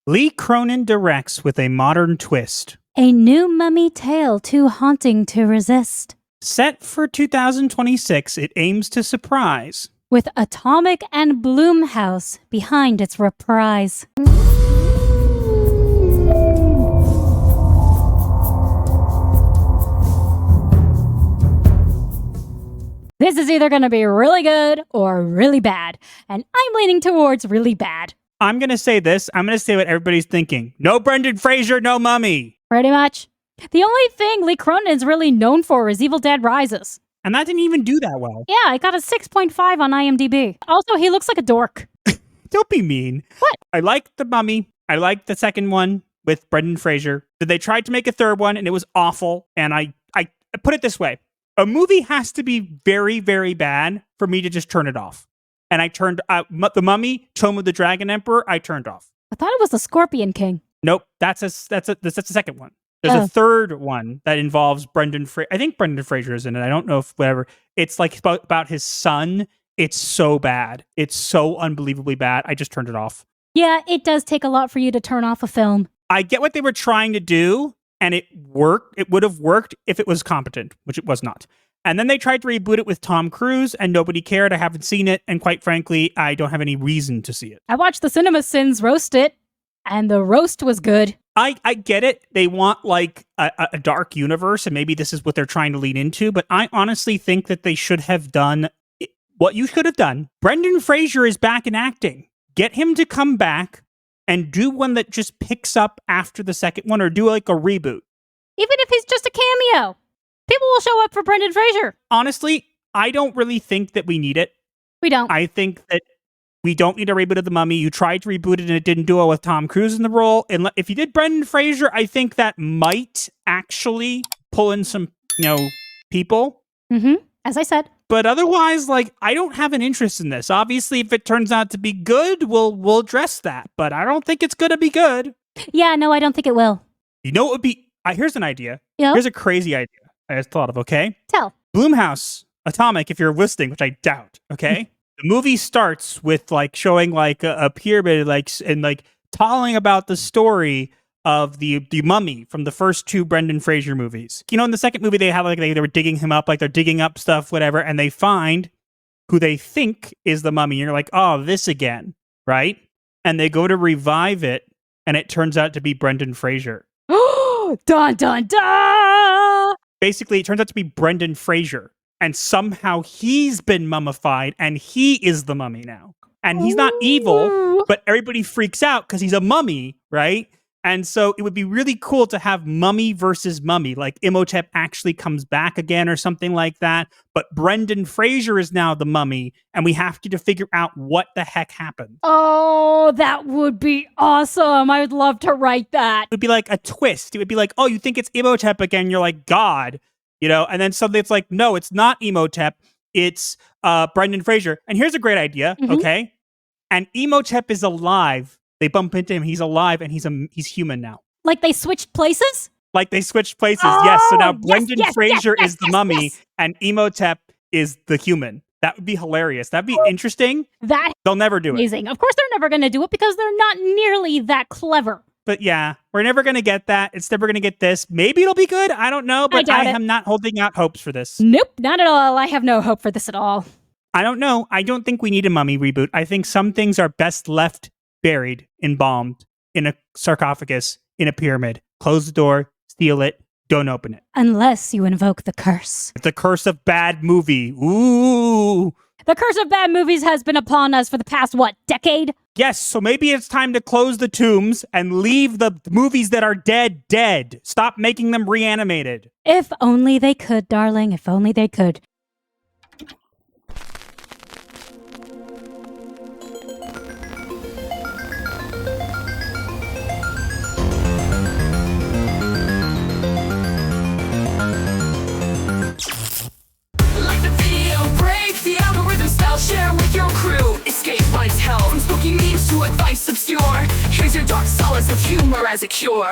Lee Cronin directs with a modern twist. A new mummy tale too haunting to resist. Set for 2026, it aims to surprise. With Atomic and Blumhouse behind its reprise. This is either going to be really good or really bad, and I'm leaning towards really bad. I'm going to say this. I'm going to say what everybody's thinking. No Brendan Fraser, no mummy. Pretty much. The only thing Lee Cronin is really known for is Evil Dead Rises. And that didn't even do that well. Yeah, I got a 6.5 on IMDb. Also, he looks like a dork. Don't be mean. What? I liked The Mummy. I liked the second one with Brendan Fraser. They tried to make a third one, and it was awful. And I put it this way. A movie has to be very, very bad for me to just turn it off. And I turned The Mummy, Tomb of the Dragon Emperor, I turned off. I thought it was the Scorpion King. Nope, that's the second one. There's a third one that involves Brendan Fraser. I think Brendan Fraser is in it. I don't know if whatever. It's like about his son. It's so bad. It's so unbelievably bad. I just turned it off. Yeah, it does take a lot for you to turn off a film. I get what they were trying to do, and it worked. It would have worked if it was competent, which it was not. And then they tried to reboot it with Tom Cruise, and nobody cared. I haven't seen it, and quite frankly, I don't have any reason to see it. I watched the Cinema Sins roast it, and the roast was good. I get it. They want like a dark universe, and maybe this is what they're trying to lean into, but I honestly think that they should have done what you should have done. Brendan Fraser is back in acting. Get him to come back and do one that just picks up after the second one, or do like a reboot. Even if he's just a cameo, people will show up for Brendan Fraser. Honestly, I don't really think that we need it. We don't. I think that we don't need a reboot of The Mummy. You tried to reboot it and it didn't do well with Tom Cruise in the role. And if you did Brendan Fraser, I think that might actually pull in some, people. Mm-hmm. As I said. But otherwise, I don't have an interest in this. Obviously, if it turns out to be good, we'll address that. But I don't think it's going to be good. Yeah, no, I don't think it will. You know what would be... here's an idea. Yeah. Here's a crazy idea I just thought of, okay? Tell. Blumhouse, Atomic, if you're listening, which I doubt, okay? The movie starts with showing a pyramid and telling about the story of the mummy from the first two Brendan Fraser movies. In the second movie they have they were digging him up, they're digging up stuff, whatever, and they find who they think is the mummy. And you're like, oh, this again, right? And they go to revive it, and it turns out to be Brendan Fraser. Dun dun dun! Basically, it turns out to be Brendan Fraser. And somehow he's been mummified, and he is the mummy now. And he's not evil, but everybody freaks out because he's a mummy, right? And so it would be really cool to have mummy versus mummy. Like Imhotep actually comes back again or something like that. But Brendan Fraser is now the mummy, and we have to figure out what the heck happened. Oh, that would be awesome. I would love to write that. It would be like a twist. It would be like, oh, you think it's Imhotep again? You're like, God. And then suddenly it's like, no, it's not Imhotep. It's Brendan Fraser. And here's a great idea, okay? And Imhotep is alive. They bump into him. He's alive, and he's human now. Like they switched places? Like they switched places, yes. So now Brendan Fraser is the mummy, and Imhotep is the human. That would be hilarious. That'd be interesting. They'll never do it. Amazing. Of course they're never going to do it because they're not nearly that clever. But yeah, we're never going to get that. It's never going to get this. Maybe it'll be good. I don't know, but I am not holding out hopes for this. Nope, not at all. I have no hope for this at all. I don't know. I don't think we need a mummy reboot. I think some things are best left buried, embalmed, in a sarcophagus, in a pyramid. Close the door, steal it, don't open it. Unless you invoke the curse. The curse of bad movie. Ooh. The curse of bad movies has been upon us for the past, decade? Yes, so maybe it's time to close the tombs and leave the movies that are dead. Stop making them reanimated. If only they could, darling. If only they could. Share with your crew. Escape life's hell. From spooky memes to advice obscure. Here's your dark solace of humor as a cure.